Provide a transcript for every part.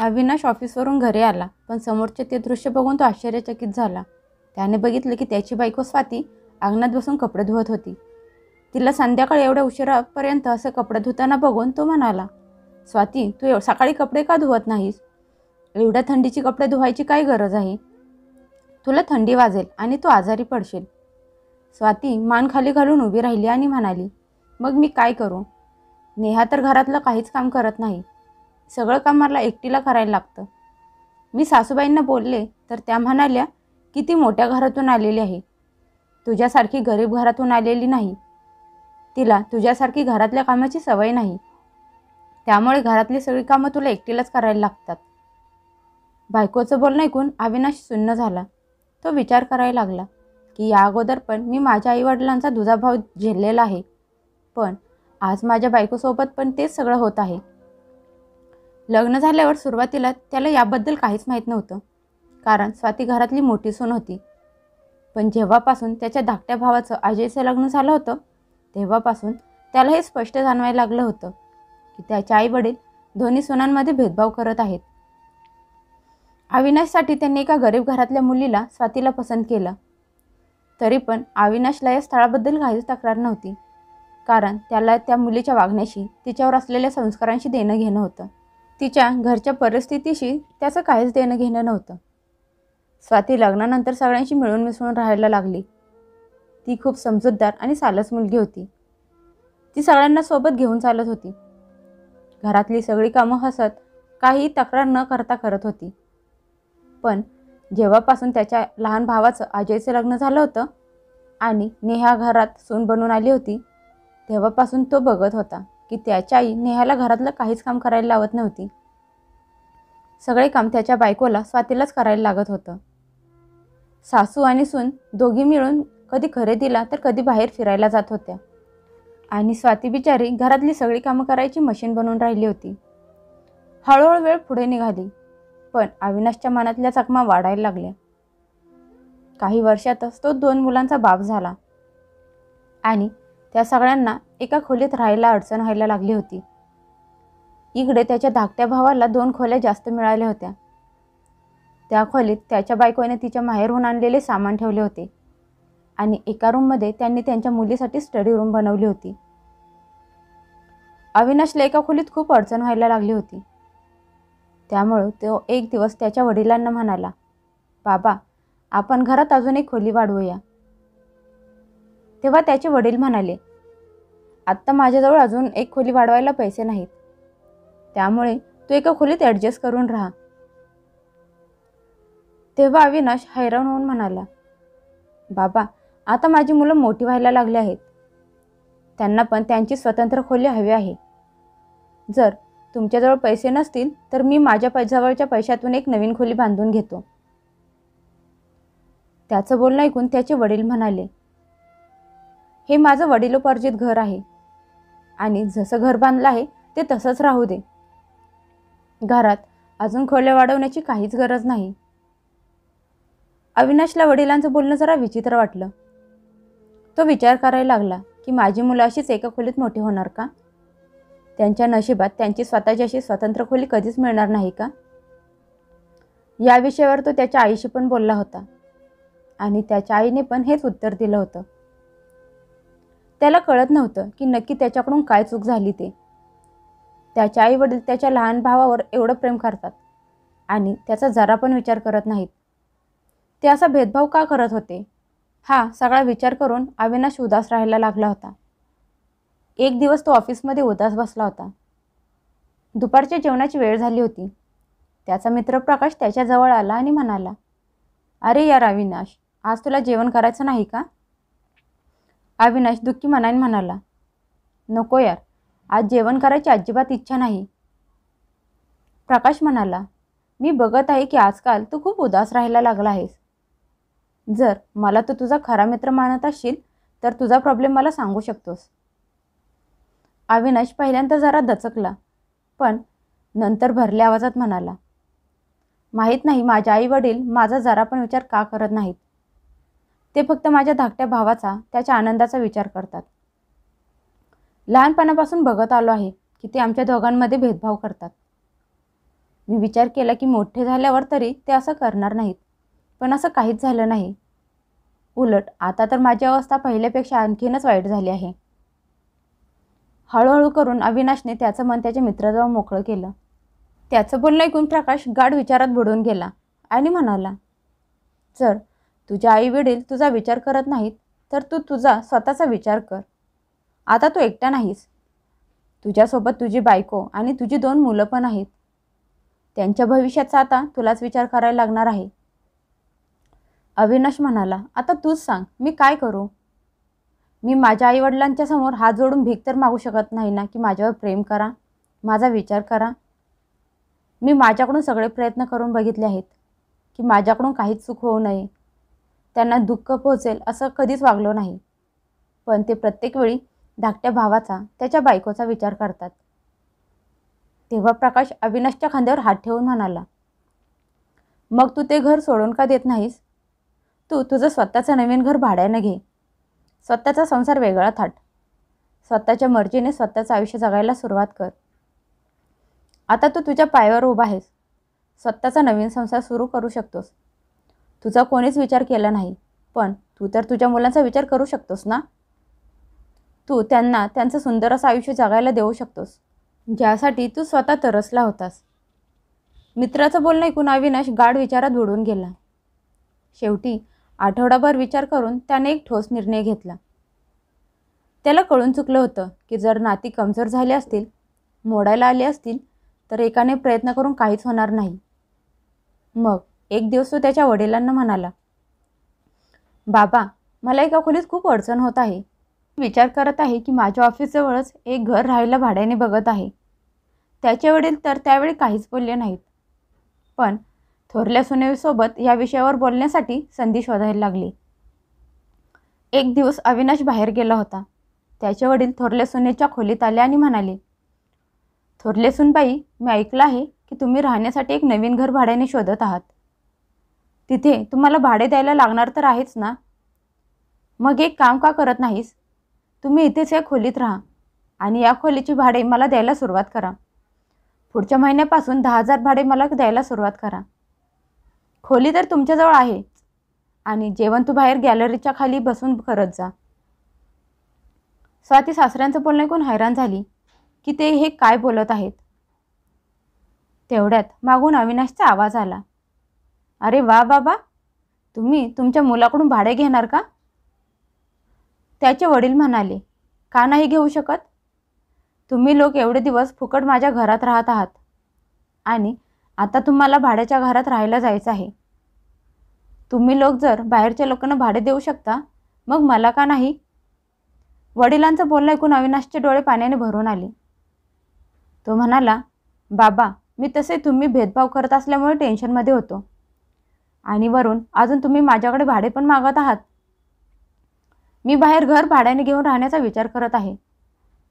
अविनाश ऑफिसवरून घरी आला, पण समोरचे ते दृश्य बघून तो आश्चर्यचकित झाला. त्याने बघितले की त्याची बायको स्वाती अंगणात बसून कपडे धुवत होती. तिला संध्याकाळी एवढ्या उशिरापर्यंत असे कपडे धुताना बघून तो म्हणाला, स्वाती, तू सकाळी कपडे का धुवत नाहीस? एवढ्या थंडीची कपडे धुवायची काय गरज आहे? तुला थंडी वाजेल आणि तू आजारी पडशील. स्वाती मान खाली घालून उभी राहिली आणि म्हणाली, मग मी काय करू? नेहा तर घरातलं काहीच काम करत नाही. सगळं काम मला एकटीला करायला लागतं. मी सासूबाईंना बोलले तर त्या म्हणाल्या की ती मोठ्या घरातून आलेली आहे, तुझ्यासारखी गरीब घरातून आलेली नाही. तिला तुझ्यासारखी घरातल्या कामाची सवय नाही, त्यामुळे घरातली सगळी कामं तुला एकटीलाच करायला लागतात. बायकोचं बोलणं ऐकून अविनाश सुन्न झाला. तो विचार करायला लागला की या अगोदर पण मी माझ्या आईवडिलांचा दुजाभाव झेललेला आहे, पण आज माझ्या बायकोसोबत पण तेच सगळं होत आहे. लग्न झाल्यावर सुरुवातीला त्याला याबद्दल काहीच माहीत नव्हतं, कारण स्वाती घरातली मोठी सून होती. पण जेव्हापासून त्याच्या धाकट्या भावाचं अजयचं लग्न झालं होतं, तेव्हापासून त्याला हे स्पष्ट जाणवायला लागलं होतं की त्याचे आईवडील दोन्ही सुनांमध्ये भेदभाव करत आहेत. अविनाशसाठी त्यांनी एका गरीब घरातल्या मुलीला स्वातीला पसंत केलं. तरी पण अविनाशला या स्थळाबद्दल काहीच तक्रार नव्हती, कारण त्याला त्या मुलीच्या वागण्याशी, तिच्यावर असलेल्या संस्कारांशी देणं घेणं होतं. तिच्या घरच्या परिस्थितीशी त्याचं काहीच देणं घेणं नव्हतं. स्वाती लग्नानंतर सगळ्यांशी मिळून मिसळून राहायला लागली. ती खूप समजूतदार आणि सालस मुलगी होती. ती सगळ्यांना सोबत घेऊन चालत होती. घरातली सगळी कामं हसत, काही तक्रार न करता करत होती. पण जेव्हापासून त्याच्या लहान भावाचं अजयचं लग्न झालं होतं आणि नेहा घरात सून बनून आली होती, तेव्हापासून तो बघत होता की त्याची आई नेहाला घरातलं काहीच काम करायला लावत नव्हती. सगळे काम त्याच्या बायकोला स्वातीलाच करायला लागत होतं. सासू आणि सून दोघी मिळून कधी खरेदीला तर कधी बाहेर फिरायला जात होत्या आणि स्वाती बिचारी घरातली सगळी कामं करायची मशीन बनून राहिली होती. हळूहळू वेळ पुढे निघाली, पण अविनाशच्या मनातल्या चकमा वाढायला लागल्या. काही वर्षातच तो 2 मुलांचा बाप झाला आणि त्या सगळ्यांना एका खोलीत राहायला अडचण व्हायला लागली होती. इकडे त्याच्या धाकट्या भावाला 2 खोल्या जास्त मिळाल्या होत्या. त्या खोलीत त्याच्या बायकोने तिच्या माहेरहून आणलेले सामान ठेवले होते आणि एका रूममध्ये त्यांनी त्यांच्या मुलीसाठी स्टडी रूम बनवली होती. अविनाशला एका खोलीत खूप अडचण व्हायला लागली होती. त्यामुळे तो एक दिवस त्याच्या वडिलांना म्हणाला, बाबा, आपण घरात अजून एक खोली वाढवूया. तेव्हा त्याचे वडील म्हणाले, आत्ता माझ्याजवळ अजून एक खोली वाढवायला पैसे नाहीत, त्यामुळे तू एका खोलीत ॲडजस्ट करून राहा. तेव्हा अविनाश हैराण होऊन म्हणाला, बाबा, आता माझी मुलं मोठी व्हायला लागली आहेत, त्यांना पण त्यांची स्वतंत्र खोली हवी आहे. जर तुमच्याजवळ पैसे नसतील तर मी माझ्या जवळच्या पैशातून एक नवीन खोली बांधून घेतो. त्याचं बोलणं ऐकून त्याचे वडील म्हणाले, हे माझं वडिलोपार्जित घर आहे आणि जसं घर बांधलं आहे ते तसंच राहू दे. घरात अजून खोल्या वाढवण्याची काहीच गरज नाही. अविनाशला वडिलांचं बोलणं जरा विचित्र वाटलं. तो विचार करायला लागला की माझी मुलं अशीच एका खोलीत मोठी होणार का? त्यांच्या नशिबात त्यांची स्वतःची अशी स्वतंत्र खोली कधीच मिळणार नाही का? या विषयावर तो त्याच्या आईशी पण बोलला होता आणि त्याच्या आईने पण हेच उत्तर दिलं होतं. त्याला कळत नव्हतं की नक्की त्याच्याकडून काय चूक झाली ते. त्याचे आई वडील त्याच्या लहान भावावर एवढं प्रेम करतात आणि त्याचा जरा पण विचार करत नाहीत. ते असा भेदभाव का करत होते? हा सगळा विचार करून अविनाश उदास राहायला लागला होता. एक दिवस तो ऑफिसमध्ये उदास बसला होता. दुपारच्या जेवणाची वेळ झाली होती. त्याचा मित्र प्रकाश त्याच्याजवळ आला आणि म्हणाला, अरे यार अविनाश, आज तुला जेवण करायचं नाही का? अविनाश दुःखी मनाने म्हणाला, नको यार, आज जेवण करायची अजिबात इच्छा नाही. प्रकाश म्हणाला, मी बघत आहे की आजकाल तू खूप उदास राहायला लागला आहेस. जर मला तू तुझा खरा मित्र मानत असशील तर तुझा प्रॉब्लेम मला सांगू शकतोस. अविनाश पहिल्यांदा जरा दचकला, पण नंतर भरल्या आवाजात म्हणाला, माहीत नाही माझे आई वडील माझा जरा पण विचार का करत नाहीत. ते फक्त माझ्या धाकट्या भावाचा, त्याच्या आनंदाचा विचार करतात. लहानपणापासून बघत आलो आहे की ते आमच्या दोघांमध्ये भेदभाव करतात. मी विचार केला की मोठे झाल्यावर तरी ते असं करणार नाहीत, पण असं काहीच झालं नाही. उलट आता तर माझी अवस्था पहिल्यापेक्षा आणखीनच वाईट झाली आहे. हळूहळू करून अविनाशने त्याचं मन त्याच्या मित्राजवळ मोकळं केलं. त्याचं बोलणं ऐकून प्रकाश गाढ विचारात बुडून गेला आणि म्हणाला, जर तुझे आई वडील तुझा विचार करत नाहीत तर तू तुझा स्वतःचा विचार कर. आता तू एकटा नाहीस. तुझ्यासोबत तुझी बायको आणि तुझी 2 मुलं पण आहेत. त्यांच्या भविष्याचा आता तुलाच विचार करायला लागणार आहे. अविनाश म्हणाला, आता तूच सांग, मी काय करू? मी माझ्या आईवडिलांच्या समोर हात जोडून भीक तर मागू शकत नाही ना की माझ्यावर प्रेम करा, माझा विचार करा. मी माझ्याकडून सगळे प्रयत्न करून बघितले आहेत की माझ्याकडून काहीच चूक होऊ नये, त्यांना दुःख पोहोचेल असं कधीच वागलो नाही. पण ते प्रत्येक वेळी धाकट्या भावाचा, त्याच्या बायकोचा विचार करतात. तेव्हा प्रकाश अविनाशच्या खांद्यावर हात ठेवून म्हणाला, मग तू ते घर सोडून का देत नाहीस? तू तुझं स्वतःचं नवीन घर भाड्यानं घे. स्वतःचा संसार वेगळा थाट. स्वतःच्या मर्जीने स्वतःचं आयुष्य जगायला सुरुवात कर. आता तू तुझ्या पायावर उभा आहेस. स्वतःचा नवीन संसार सुरू करू शकतोस. तुझा कोणीच विचार केला नाही, पण तू तर तुझ्या मुलांचा विचार करू शकतोस ना? तू त्यांना त्यांचं सुंदर असं आयुष्य जगायला देऊ शकतोस, ज्यासाठी तू स्वतः तरसला होतास. मित्राचं बोलणं ऐकून अविनाश गाढ विचारात बुडून गेला. शेवटी आठवडाभर विचार करून त्याने एक ठोस निर्णय घेतला. त्याला कळून चुकलं होतं की जर नाती कमजोर झाली असतील, मोडायला आली असतील, तर एकाने प्रयत्न करून काहीच होणार नाही. मग एक दिवस तो त्याच्या वडिलांना म्हणाला, बाबा, मला एका खोलीत खूप अडचण होत आहे. विचार करत आहे की माझ्या ऑफिसजवळच एक घर राहायला भाड्याने बघत आहे. त्याचे वडील तर त्यावेळी काहीच बोलले नाहीत, पण थोरल्या सुनेसोबत या विषयावर बोलण्यासाठी संधी शोधायला लागली. एक दिवस अविनाश बाहेर गेला होता. त्याचे वडील थोरल्या सुनेच्या खोलीत आले आणि म्हणाले, थोरले सुनबाई, मी ऐकलं आहे की तुम्ही राहण्यासाठी एक नवीन घर भाड्याने शोधत आहात. तिथे तुम्हाला भाडे द्यायला लागणार तर आहेच ना? मग एक काम का करत नाहीस? तुम्ही इथेच या खोलीत राहा आणि या खोलीची भाडे मला द्यायला सुरुवात करा. पुढच्या महिन्यापासून 10,000 भाडे मला द्यायला सुरुवात करा. खोली तर तुमच्याजवळ आहेच आणि जेवण तू बाहेर गॅलरीच्या खाली बसून करत जा. स्वाती सासऱ्यांचं बोलणं ऐकून हैराण झाली की ते हे काय बोलत आहेत. तेवढ्यात मागून अविनाशचा आवाज आला, अरे वा बाबा, तुम्ही तुमच्या मुलाकडून भाडे घेणार का? त्याचे वडील म्हणाले, का नाही घेऊ शकत? तुम्ही लोक एवढे दिवस फुकट माझ्या घरात राहत आहात आणि आता तुम्हाला भाड्याच्या घरात राहायला जायचं आहे. तुम्ही लोक जर बाहेरच्या लोकांना भाडे देऊ शकता, मग मला का नाही? वडिलांचं बोलणं ऐकून अविनाशचे डोळे पाण्याने भरून आले. तो म्हणाला, बाबा, मी तसे तुम्ही भेदभाव करत असल्यामुळे टेन्शनमध्ये होतो आणि वरून अजून तुम्ही माझ्याकडे भाडे पण मागत आहात. मी बाहेर घर भाड्याने घेऊन राहण्याचा विचार करत आहे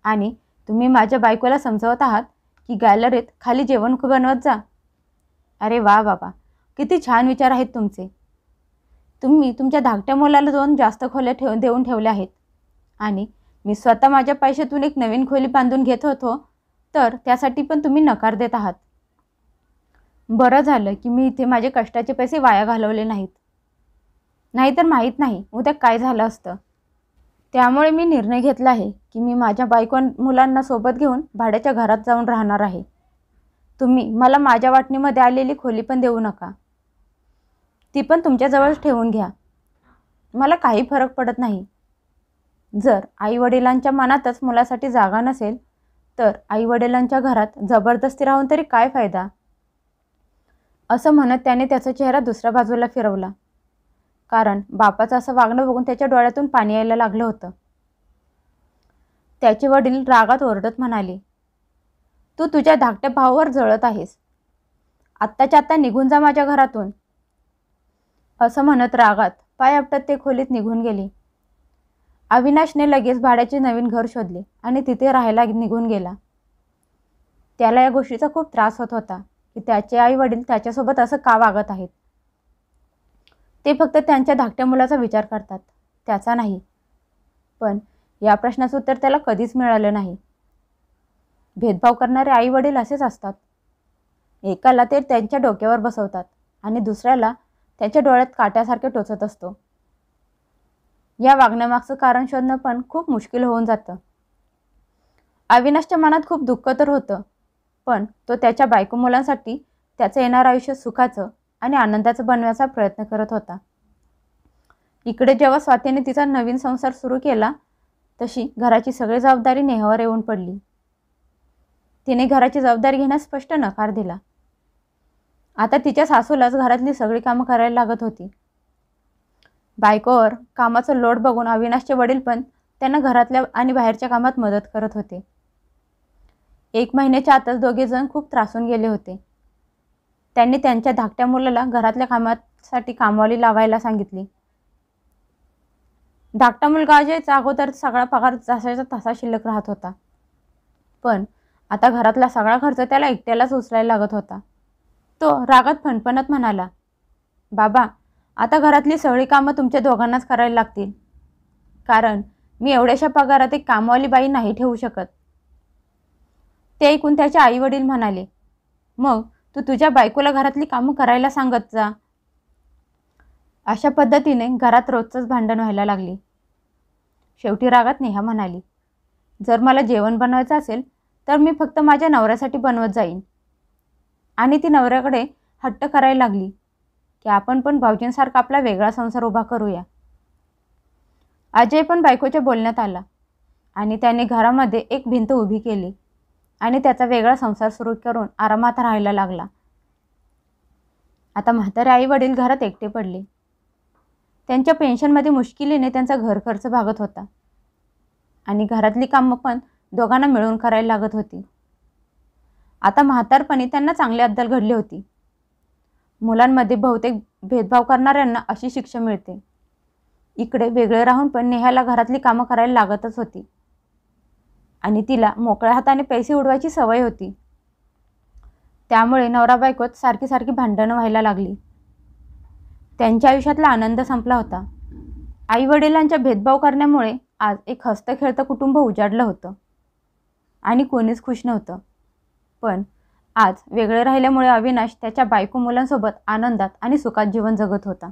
आणि तुम्ही माझ्या बायकोला समजवत आहात की गॅलरीत खाली जेवण बनवत जा. अरे वा बाबा, किती छान विचार आहेत तुमचे. तुम्ही तुमच्या धाकट्या मुलाला 2 जास्त खोल्या देऊन ठेवल्या आहेत आणि मी स्वतः माझ्या पैशातून एक नवीन खोली बांधून घेत होतो, तर त्यासाठी पण तुम्ही नकार देत आहात. बरं झालं की मी इथे माझे कष्टाचे पैसे वाया घालवले नाहीत. नाहीतर माहीत नाही उद्या काय झालं असतं. त्यामुळे मी निर्णय घेतला आहे की मी माझ्या बायको मुलांना सोबत घेऊन भाड्याच्या घरात जाऊन राहणार आहे. तुम्ही मला माझ्या वाटणीमध्ये आलेली खोली पण देऊ नका. ती पण तुमच्याजवळच ठेवून घ्या. मला काही फरक पडत नाही. जर आईवडिलांच्या मनातच मुलासाठी जागा नसेल, तर आईवडिलांच्या घरात जबरदस्ती राहून तरी काय फायदा? असं म्हणत त्याने त्याचा चेहरा दुसऱ्या बाजूला फिरवला, कारण बापाचं असं वागणं बघून त्याच्या डोळ्यातून पाणी यायला लागलं होतं. त्याचे वडील रागात ओरडत म्हणाले, तू तुझ्या धाकट्या भावावर जळत आहेस. आत्ताच्या आत्ता निघून जा माझ्या घरातून. असं म्हणत रागात पाय आपटत ते खोलीत निघून गेले. अविनाशने लगेच भाड्याचे नवीन घर शोधले आणि तिथे राहायला निघून गेला. त्याला या गोष्टीचा खूप त्रास होत होता की त्याचे आई वडील त्याच्यासोबत असं का वागत आहेत. ते फक्त त्यांच्या धाकट्या मुलाचा विचार करतात, त्याचा नाही. पण या प्रश्नाचं उत्तर त्याला कधीच मिळालं नाही. भेदभाव करणारे आई वडील असेच असतात. एकाला ते त्यांच्या डोक्यावर बसवतात आणि दुसऱ्याला त्याच्या डोळ्यात काट्यासारखे टोचत असतो. या वागण्यामागचं कारण शोधणं पण खूप मुश्किल होऊन जातं. अविनाशच्या मनात खूप दुःख तर होतं, पण तो त्याच्या बायको मुलांसाठी त्याचं येणारं आयुष्य सुखाचं आणि आनंदाचं बनवण्याचा प्रयत्न करत होता. इकडे जेव्हा स्वातीने तिचा नवीन संसार सुरू केला, तशी घराची सगळी जबाबदारी नेहावर येऊन पडली. तिने घराची जबाबदारी घेण्यास स्पष्ट नकार दिला. आता तिच्या सासूलाच घरातली सगळी कामं करायला लागत होती. बायकोवर कामाचं लोड बघून अविनाशचे वडील पण त्यांना घरातल्या आणि बाहेरच्या कामात मदत करत होते. 1 महिन्याच्या आतच दोघेजण खूप त्रासून गेले होते. त्यांनी त्यांच्या धाकट्या मुलाला घरातल्या कामासाठी कामवाली लावायला सांगितली. धाकटा मुलगा अजयचा अगोदर सगळा पगार जसाचा तसा शिल्लक राहत होता, पण आता घरातला सगळा खर्च त्याला एकट्यालाच उचलायला लागत होता. तो रागात फणफणत म्हणाला, बाबा, आता घरातली सगळी कामं तुमच्या दोघांनाच करायला लागतील, कारण मी एवढ्याशा पगारात एक कामवाली बाई नाही ठेवू शकत. ते ऐकून त्याचे आई वडील म्हणाले, मग तू तुझ्या बायकोला घरातली कामं करायला सांगत जा. अशा पद्धतीने घरात रोजचंच भांडण व्हायला लागली. शेवटी रागात नेहा म्हणाली, जर मला जेवण बनवायचं असेल तर मी फक्त माझ्या नवऱ्यासाठी बनवत जाईन. आणि ती नवऱ्याकडे हट्ट करायला लागली की आपण पण भाऊजींसारखा आपला वेगळा संसार उभा करूया. अजय पण बायकोच्या बोलण्यात आला आणि त्याने घरामध्ये एक भिंत उभी केली आणि त्याचा वेगळा संसार सुरू करून आरामात राहायला लागला. आता म्हातारे आई वडील घरात एकटे पडले. त्यांच्या पेन्शनमध्ये मुश्किलीने त्यांचा घर खर्च भागत होता आणि घरातली कामं पण दोघांना मिळून करायला लागत होती. आता म्हातारपणी त्यांना चांगली अद्दल घडली होती. मुलांमध्ये बहुतेक भेदभाव करणाऱ्यांना अशी शिक्षा मिळते. इकडे वेगळे राहून पण नेहाला घरातली कामं करायला लागतच होती आणि तिला मोकळ्या हाताने पैसे उडवायची सवय होती. त्यामुळे नवरा बायकोत सारखी सारखी भांडणं व्हायला लागली. त्यांच्या आयुष्यातला आनंद संपला होता. आई वडिलांच्या भेदभाव करण्यामुळे आज एक हसतं खेळतं कुटुंब उजाडलं होतं आणि कोणीच खुश नव्हतं. पण आज वेगळे राहिल्यामुळे अविनाश त्याच्या बायको मुलांसोबत आनंदात आणि सुखात जीवन जगत होता.